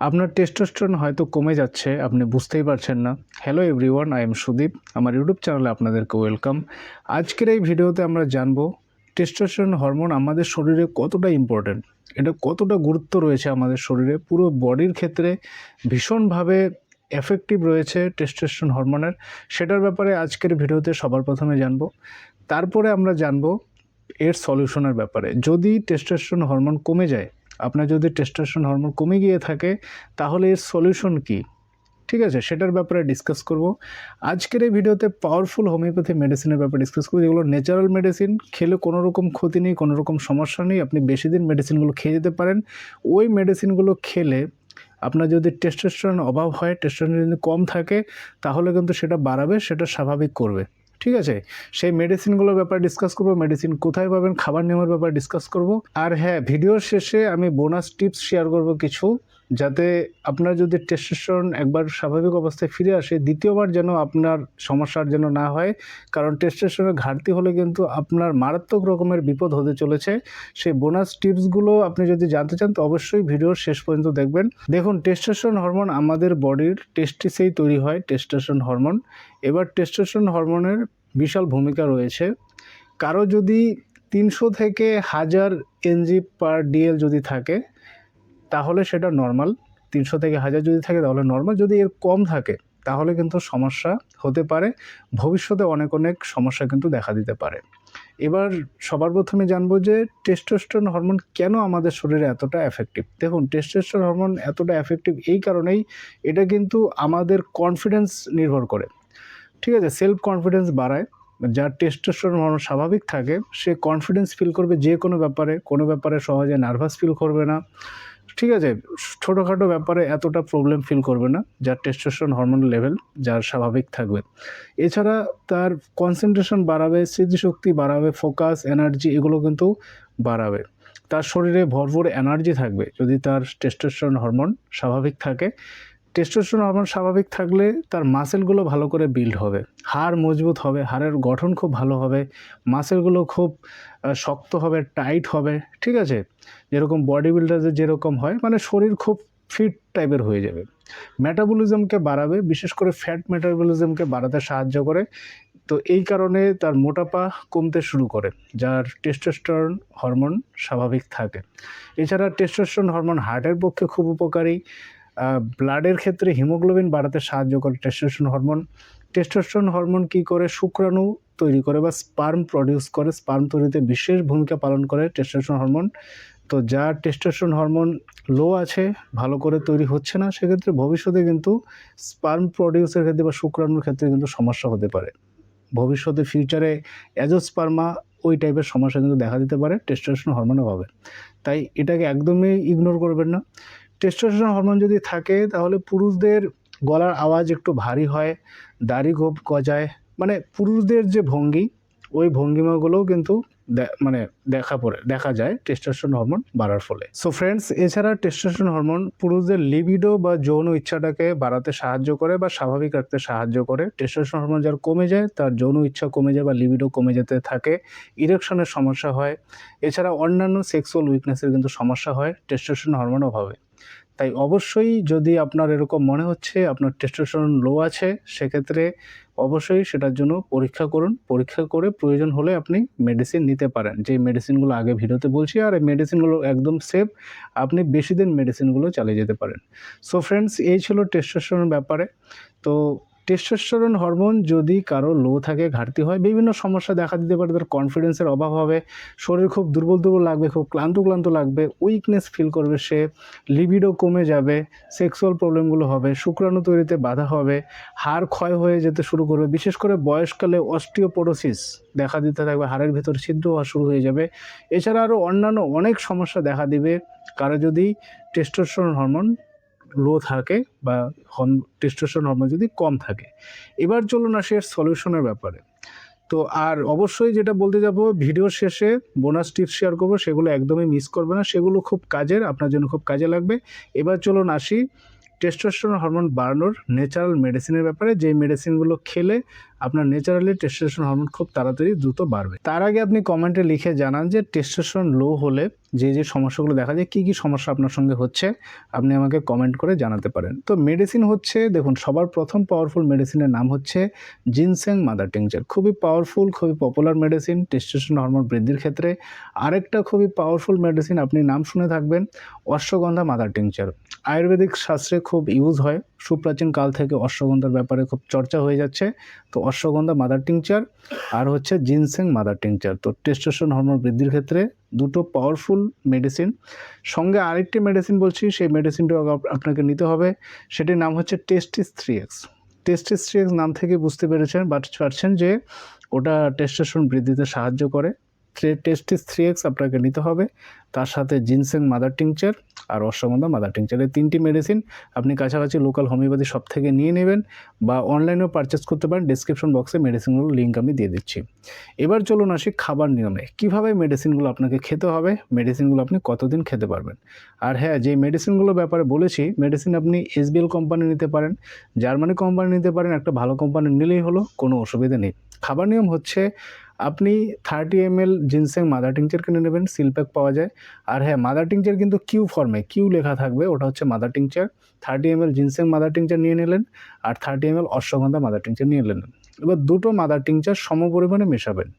আপনার টেস্টোস্টেরন হয়তো কমে যাচ্ছে, আপনি বুঝতেই পারছেন না। Hello everyone, I am Sudip. আমার ইউটিউব চ্যানেলে আপনাদেরকে ওয়েলকাম। আজকের এই ভিডিওতে আমরা জানবো টেস্টোস্টেরন হরমোন আমাদের শরীরে কতটা ইম্পর্ট্যান্ট, এটা কতটা গুরুত্ব রয়েছে আমাদের শরীরে, পুরো বডির ক্ষেত্রে ভীষণভাবে এফেক্টিভ রয়েছে টেস্টোস্টেরন হরমোনের। সেটার ব্যাপারে আজকের ভিডিওতে সবার প্রথমে জানবো। তারপরে আমরা জানবো এর সলিউশনের ব্যাপারে। যদি টেস্টোস্টেরন হরমোন কমে যায়, আপনার যদি টেস্টোস্টেরন হরমোন কমে গিয়ে থাকে, তাহলে এর সলিউশন কী, ঠিক আছে, সেটার ব্যাপারে ডিসকাস করব। আজকের এই ভিডিওতে পাওয়ারফুল হোমিওপ্যাথি মেডিসিনের ব্যাপারে ডিসকাস করব, যেগুলো ন্যাচারাল মেডিসিন, খেলে কোনো রকম ক্ষতি নেই, কোনো রকম সমস্যা নেই, আপনি বেশি দিন মেডিসিনগুলো খেয়ে যেতে পারেন। ওই মেডিসিনগুলো খেলে আপনার যদি টেস্টোস্টেরন অভাব হয়, টেস্টোস্টেরন যদি কম থাকে, তাহলে কিন্তু সেটা বাড়াবে, সেটা স্বাভাবিক করবে, ঠিক আছে। সেই মেডিসিনগুলোর ব্যাপারে ডিসকাস করব, মেডিসিন কোথায় পাবেন, খাবার নেওয়ার ব্যাপারে ডিসকাস করব। আর হ্যাঁ, ভিডিওর শেষে আমি বোনাস টিপস শেয়ার করব কিছু, যাতে আপনার যদি টেস্টোস্টেরন একবার স্বাভাবিক অবস্থায় ফিরে আসে, দ্বিতীয়বার যেন আপনার সমস্যার যেন না হয়। কারণ টেস্টোস্টেরনের ঘাটতি হলে কিন্তু আপনার মারাত্মক রকমের বিপদ হতে চলেছে। সেই বোনাস টিপসগুলো আপনি যদি জানতে চান, তো অবশ্যই ভিডিওর শেষ পর্যন্ত দেখবেন। দেখুন, টেস্টোস্টেরন হরমোন আমাদের বডির টেস্টিসেই তৈরি হয় টেস্টোস্টেরন হরমোন। এবার টেস্টোস্টেরন হরমোনের বিশাল ভূমিকা রয়েছে। কারো যদি 300 থেকে 1000 NG/DL যদি থাকে, তাহলে সেটা নর্মাল। 300 থেকে 1000 যদি থাকে তাহলে নর্মাল। যদি এর কম থাকে, তাহলে কিন্তু সমস্যা হতে পারে, ভবিষ্যতে অনেক সমস্যা কিন্তু দেখা দিতে পারে। এবার সবার প্রথমে জানবো যে টেস্টোস্টেরন হরমোন কেন আমাদের শরীরে এতটা এফেক্টিভ। দেখুন, টেস্টোস্টেরন হরমোন এতটা এফেক্টিভ এই কারণেই, এটা কিন্তু আমাদের কনফিডেন্স নির্ভর করে, ঠিক আছে। সেলফ কনফিডেন্স বাড়ায়। যার টেস্টোস্টেরন হরমোন স্বাভাবিক থাকে, সে কনফিডেন্স ফিল করবে যে কোনো ব্যাপারে সহজে নার্ভাস ফিল করবে না, ঠিক আছে। ছোটোখাটো ব্যাপারে এতটা প্রবলেম ফিল করবে না, যার টেস্টোস্টেরন হরমোন লেভেল যার স্বাভাবিক থাকবে। এছাড়া তার কনসেন্ট্রেশন বাড়াবে, স্মৃতিশক্তি বাড়াবে, ফোকাস, এনার্জি এগুলো কিন্তু বাড়াবে। তার শরীরে ভরপুর এনার্জি থাকবে যদি তার টেস্টোস্টেরন হরমোন স্বাভাবিক থাকে। টেস্টোস্টেরন হরমোন স্বাভাবিক থাকলে তার মাসেলগুলো ভালো করে বিল্ড হবে, হাড় মজবুত হবে, হাড়ের গঠন খুব ভালো হবে, মাসেলগুলো খুব শক্ত হবে, টাইট হবে, ঠিক আছে। যেরকম বডি বিল্ডারদের যেরকম হয়, মানে শরীর খুব ফিট টাইপের হয়ে যাবে। মেটাবলিজমকে বাড়াবে, বিশেষ করে ফ্যাট মেটাবলিজমকে বাড়াতে সাহায্য করে। তো এই কারণে তার মোটাপা কমতে শুরু করে, যার টেস্টোস্টেরন হরমোন স্বাভাবিক থাকে। এছাড়া টেস্টোস্টেরন হরমোন হার্টের পক্ষে খুব উপকারী। ব্লাডের ক্ষেত্রে হিমোগ্লোবিন বাড়াতে সাহায্য করে টেস্টোস্টেরন হরমোন। টেস্টোস্টেরন হরমোন কী করে, শুক্রাণু তৈরি করে বা স্পার্ম প্রডিউস করে, স্পার্ম তৈরিতে বিশেষ ভূমিকা পালন করে টেস্টোস্টেরন হরমোন। তো যার টেস্টোস্টেরন হরমোন লো আছে, ভালো করে তৈরি হচ্ছে না, সেক্ষেত্রে ভবিষ্যতে কিন্তু স্পার্ম প্রডিউসের ক্ষেত্রে বা শুক্রাণুর ক্ষেত্রে কিন্তু সমস্যা হতে পারে। ভবিষ্যতে ফিউচারে অ্যাজোস্পার্মা ওই টাইপের সমস্যা কিন্তু দেখা দিতে পারে টেস্টোস্টেরন হরমোনের অভাবে। তাই এটাকে একদমই ইগনোর করবেন না। টেস্টোস্টেরন হরমোন যদি থাকে, তাহলে পুরুষদের গলার আওয়াজ একটু ভারী হয়, দাড়ি খুব গজায়, মানে পুরুষদের যে ভঙ্গি, ওই ভঙ্গিমাগুলোও কিন্তু দেখা যায় টেস্টোস্টেরন হরমোন বাড়ার ফলে। সো ফ্রেন্ডস, এছাড়া টেস্টোস্টেরন হরমোন পুরুষদের লিবিডো বা যৌন ইচ্ছাটাকে বাড়াতে সাহায্য করে বা স্বাভাবিক রাখতে সাহায্য করে। টেস্টোস্টেরন হরমোন যার কমে যায়, তার যৌন ইচ্ছা কমে যায় বা লিবিডো কমে যেতে থাকে, ইরেকশনের সমস্যা হয়। এছাড়া অন্যান্য সেক্সুয়াল উইকনেসের কিন্তু সমস্যা হয় টেস্টোস্টেরন হরমোন অভাবে। তাই অবশ্যই যদি আপনার এরকম মনে হচ্ছে আপনার টেস্টোস্টেরন লো আছে, সেক্ষেত্রে অবশ্যই সেটার জন্য পরীক্ষা করুন। পরীক্ষা করে প্রয়োজন হলে আপনি মেডিসিন নিতে পারেন, যে মেডিসিনগুলো আগে ভিডিওতে বলছি। আর এই মেডিসিনগুলো একদম সেফ, আপনি বেশি দিন মেডিসিনগুলো চালিয়ে যেতে পারেন। সো ফ্রেন্ডস, এই ছিল টেস্টোস্টেরনের ব্যাপারে। তো টেস্টোস্টেরন হরমোন যদি কারো লো থাকে, ঘাটতি হয়, বিভিন্ন সমস্যা দেখা দিতে পারে। তার কনফিডেন্সের অভাব হবে, শরীর খুব দুর্বল লাগবে, খুব ক্লান্ত লাগবে, উইকনেস ফিল করবে সে, লিবিডো কমে যাবে, সেক্সুয়াল প্রবলেমগুলো হবে, শুক্রাণু তৈরিতে বাধা হবে, হাড় ক্ষয় হয়ে যেতে শুরু করবে। বিশেষ করে বয়সকালে অস্টিওপোরোসিস দেখা দিতে থাকবে, হাড়ের ভিতর ছিদ্র হওয়া শুরু হয়ে যাবে। এছাড়া আরও অন্যান্য অনেক সমস্যা দেখা দিবে কারো যদি টেস্টোস্টেরন হরমোন লো থাকে বা টেস্টোস্টেরন হরমোন যদি কম থাকে। এবার চলুন আসি এর সলিউশনের ব্যাপারে। তো আর অবশ্যই যেটা বলতে যাব, ভিডিওর শেষে বোনাস টিপস শেয়ার করবো, সেগুলো একদমই মিস করবে না, সেগুলো খুব কাজের, আপনার জন্য খুব কাজে লাগবে। এবার চলুন আসি টেস্টোস্টেরন হরমোন বাড়ানোর ন্যাচারাল মেডিসিনের ব্যাপারে, যে মেডিসিনগুলো খেলে আপনার ন্যাচারালি টেস্টোস্টেরন হরমোন খুব তাড়াতাড়ি দ্রুত বাড়বে। তার আগে আপনি কমেন্টে লিখে জানান যে টেস্টোস্টেরন লো হলে যে সমস্যাগুলো দেখা যায়, কী সমস্যা আপনার সঙ্গে হচ্ছে, আপনি আমাকে কমেন্ট করে জানাতে পারেন। তো মেডিসিন হচ্ছে, দেখুন, সবার প্রথম পাওয়ারফুল মেডিসিনের নাম হচ্ছে জিনসেং মাদার টিংচার। খুবই পাওয়ারফুল, খুবই পপুলার মেডিসিন টেস্টোস্টেরন হরমোন বৃদ্ধির ক্ষেত্রে। আরেকটা খুবই পাওয়ারফুল মেডিসিন আপনি নাম শুনে থাকবেন, অশ্বগন্ধা মাদার টিংচার। আয়ুর্বেদিক শাস্ত্রে খুব ইউজ হয়, সুপ্রাচীন কাল থেকে অশ্বগন্ধার ব্যাপারে খুব চর্চা হয়ে যাচ্ছে। তো অশ্বগন্ধা মাদার টিংচার আর হচ্ছে জিনসেং মাদার টিংচার, তো টেস্টোস্টেরন হরমোন বৃদ্ধির ক্ষেত্রে দুটো পাওয়ারফুল মেডিসিন। সঙ্গে আরেকটি মেডিসিন বলছি, সেই মেডিসিনটাও আপনাকে নিতে হবে, সেটির নাম হচ্ছে টেস্টিস 3X। টেস্টিস 3X নাম থেকে বুঝতে পারছেন যে ওটা টেস্টোস্টেরন বৃদ্ধিতে সাহায্য করে। টেস্টিস 3X আপনাকে নিতে হবে, তার সাথে জিনসেং মাদার টিংচার আর অশ্বগন্ধা মাদার টিংচার, এই তিনটি মেডিসিন আপনি কাছাকাছি লোকাল হোমিওপ্যাথি শপ থেকে নিয়ে নেবেন বা অনলাইনেও পারচেস করতে পারেন। ডিসক্রিপশন বক্সে মেডিসিনগুলোর লিঙ্ক আমি দিয়ে দিচ্ছি। এবার চলুন আসি খাবার নিয়মে, কীভাবে মেডিসিনগুলো আপনাকে খেতে হবে, মেডিসিনগুলো আপনি কতদিন খেতে পারবেন। আর হ্যাঁ, যে মেডিসিনগুলোর ব্যাপারে বলেছি, মেডিসিন আপনি SBL কোম্পানি নিতে পারেন, জার্মানি কোম্পানি নিতে পারেন, একটা ভালো কোম্পানি নিলেই হলো, কোনো অসুবিধা নেই। খাবার নিয়ম হচ্ছে, আপনি 30 ml জিনসেং মাদার টিংচার কিনে নেবেন, সিলপ্যাক পাওয়া যায়। আর হ্যাঁ, মাদার টিংচার কিন্তু কিউ ফর্মে, কিউ লেখা থাকবে, ওটা হচ্ছে mother tincture. 30 ml ginseng mother tincture নিয়ে নিলেন আর 30 ml অশ্বগন্ধা মাদার টিংচার নিয়ে নিলেন। এবার দুটো মাদার টিংচার সম পরিমাণে মেশাবেন।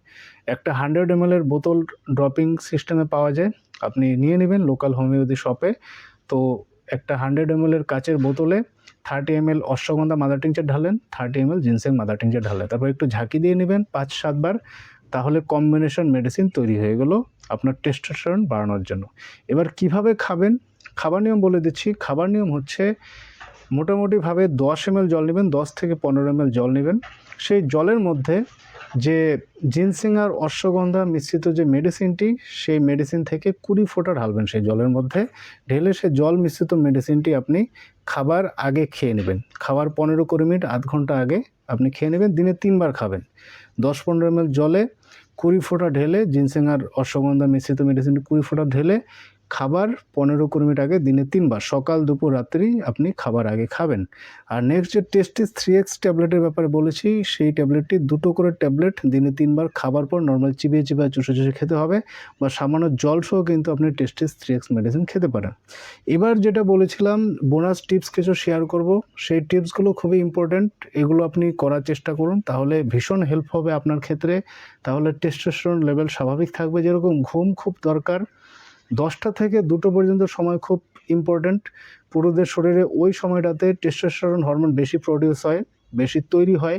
একটা 100 ml এর বোতল ড্রপিং সিস্টেমে পাওয়া যায়, আপনি নিয়ে নেবেন লোকাল হোমিওপ্যাথি শপে। তো একটা 100 ml এর কাচের বোতলে 30 ml অশ্বগন্ধা মাদার টিংচার ঢালেন, 30 ml জিনসেং মাদার টিংচার ঢালেন, তারপর একটু ঝাঁকি দিয়ে নেবেন 5-7 বার। তাহলে কম্বিনেশন মেডিসিন তৈরি হয়ে গেল আপনার টেস্টোস্টেরন বাড়ানোর জন্য। এবার কিভাবে খাবেন, খাবার নিয়ম বলে দিচ্ছি। খাবার নিয়ম হচ্ছে, মোটামুটিভাবে 10 ml জল নেবেন, 10 থেকে 15 ml জল নেবেন। সেই জলের মধ্যে যে জিনসেং আর অশ্বগন্ধা মিশ্রিত যে মেডিসিনটি, সেই মেডিসিন থেকে 20 ফোঁটা ঢালবেন সেই জলের মধ্যে। ঢেলে সে জল মিশ্রিত মেডিসিনটি আপনি খাবার আগে খেয়ে নেবেন। খাবার 15-20 মিনিট, আধ ঘন্টা আগে আপনি খেয়ে নেবেন। দিনে 3 বার খাবেন। 10-15 ml জলে 20 ফোঁটা ঢেলে, জিনসেং আর অশ্বগন্ধা মিশ্রিত মেডিসিনটি 20 ফোঁটা ঢেলে খাবার 15-20 মিনিট আগে দিনে 3 বার, সকাল, দুপুর, রাত্রি আপনি খাবার আগে খাবেন। আর নেক্সট যে টেস্টিস 3X ট্যাবলেটের ব্যাপারে বলেছি, সেই ট্যাবলেটটি 2টো করে ট্যাবলেট দিনে 3 বার খাবার পর নর্মাল চিবিয়ে চুষে খেতে হবে, বা সামান্য জল সহ কিন্তু আপনি টেস্টিস 3X মেডিসিন খেতে পারেন। এবার যেটা বলেছিলাম, বোনাস টিপস কিছু শেয়ার করব, সেই টিপসগুলো খুবই ইম্পর্ট্যান্ট, এগুলো আপনি করার চেষ্টা করুন, তাহলে ভীষণ হেল্প হবে আপনার ক্ষেত্রে। তাহলে টেস্টোস্টেরন লেভেল স্বাভাবিক থাকবে। যেরকম ঘুম খুব দরকার, 10টা থেকে 2টো পর্যন্ত সময় খুব ইম্পর্ট্যান্ট। পুরুষদের শরীরে ওই সময়টাতে টেস্টোস্টেরন হরমোন বেশি প্রডিউস হয়, বেশি তৈরি হয়।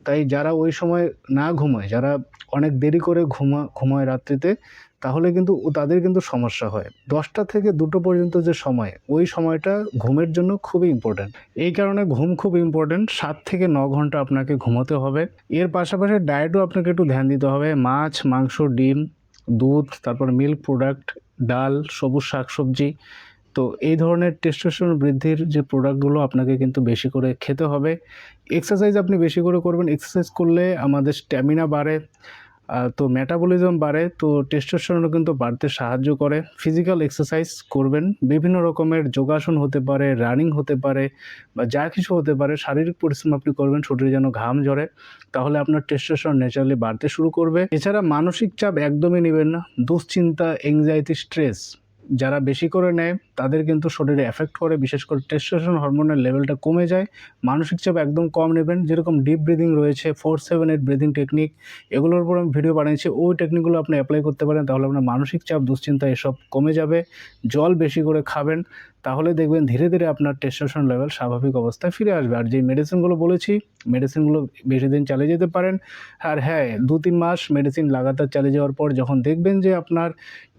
তাই যারা ওই সময় না ঘুমায়, যারা অনেক দেরি করে ঘুমায় রাত্রিতে, তাহলে কিন্তু তাদের কিন্তু সমস্যা হয়। 10টা থেকে 2টো পর্যন্ত যে সময়, ওই সময়টা ঘুমের জন্য খুবই ইম্পর্ট্যান্ট। এই কারণে ঘুম খুব ইম্পর্ট্যান্ট। 7 থেকে 9 ঘন্টা আপনাকে ঘুমোতে হবে। এর পাশাপাশি ডায়েটও আপনাকে একটু ধ্যান দিতে হবে। মাছ, মাংস, ডিম, দুধ, তারপর মিল্ক প্রোডাক্ট, ডাল, সবুজ শাকসবজি, তো এই ধরনের টেস্টোস্টেরন বৃদ্ধির যে প্রোডাক্টগুলো আপনাকে কিন্তু বেশি করে খেতে হবে। এক্সারসাইজ আপনি বেশি করে করবেন। এক্সারসাইজ করলে আমাদের স্ট্যামিনা বাড়ে, তো মেটাবলিজম বাড়ে, তো টেস্টোস্টেরনও কিন্তু বাড়তে সাহায্য করে। ফিজিক্যাল এক্সারসাইজ করবেন, বিভিন্ন রকমের যোগাসন হতে পারে, রানিং হতে পারে, বা যা কিছু হতে পারে, শারীরিক পরিশ্রম আপনি করবেন, শরীরে যেন ঘাম ঝরে, তাহলে আপনার টেস্টোস্টেরন ন্যাচারালি বাড়তে শুরু করবে। এছাড়া মানসিক চাপ একদমই নেবেন না। দুশ্চিন্তা, এংজাইটি, স্ট্রেস যারা বেশি করে নেয়, তাদের কিন্তু শরীরে এফেক্ট করে, বিশেষ করে টেস্টোস্টেরন হরমোনের লেভেলটা কমে যায়। মানসিক চাপ একদম কম নেবেন। যেরকম ডিপ ব্রিদিং রয়েছে, 4-7-8 ব্রিদিং টেকনিক, এগুলোর উপর আমি ভিডিও বানিয়েছি, ওই টেকনিকগুলো আপনি অ্যাপ্লাই করতে পারেন, তাহলে আপনার মানসিক চাপ, দুশ্চিন্তা এসব কমে যাবে। জল বেশি করে খাবেন, তাহলে দেখবেন ধীরে ধীরে আপনার টেস্টোস্টেরন লেভেল স্বাভাবিক অবস্থায় ফিরে আসবে। আর যে মেডিসিনগুলো বলেছি, মেডিসিনগুলো বেশি দিন চালিয়ে যেতে পারেন। আর হ্যাঁ, 2-3 মাস মেডিসিন লাগাতার চালিয়ে যাওয়ার পর যখন দেখবেন যে আপনার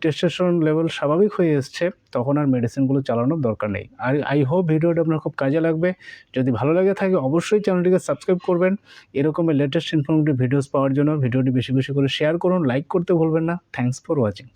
টেস্টোস্টেরন লেভেল স্বাভাবিক হয়ে এসছে, তখন আর মেডিসিনগুলো চালানোর দরকার নেই। আর আই হোপ ভিডিওটা আপনার খুব কাজে লাগবে। যদি ভালো লাগে থাকে, অবশ্যই চ্যানেলটিকে সাবস্ক্রাইব করবেন। এরকমের লেটেস্ট ইনফরমেটিভ ভিডিওস পাওয়ার জন্য ভিডিওটি বেশি বেশি করে শেয়ার করুন, লাইক করতে ভুলবেন না। Thanks for watching.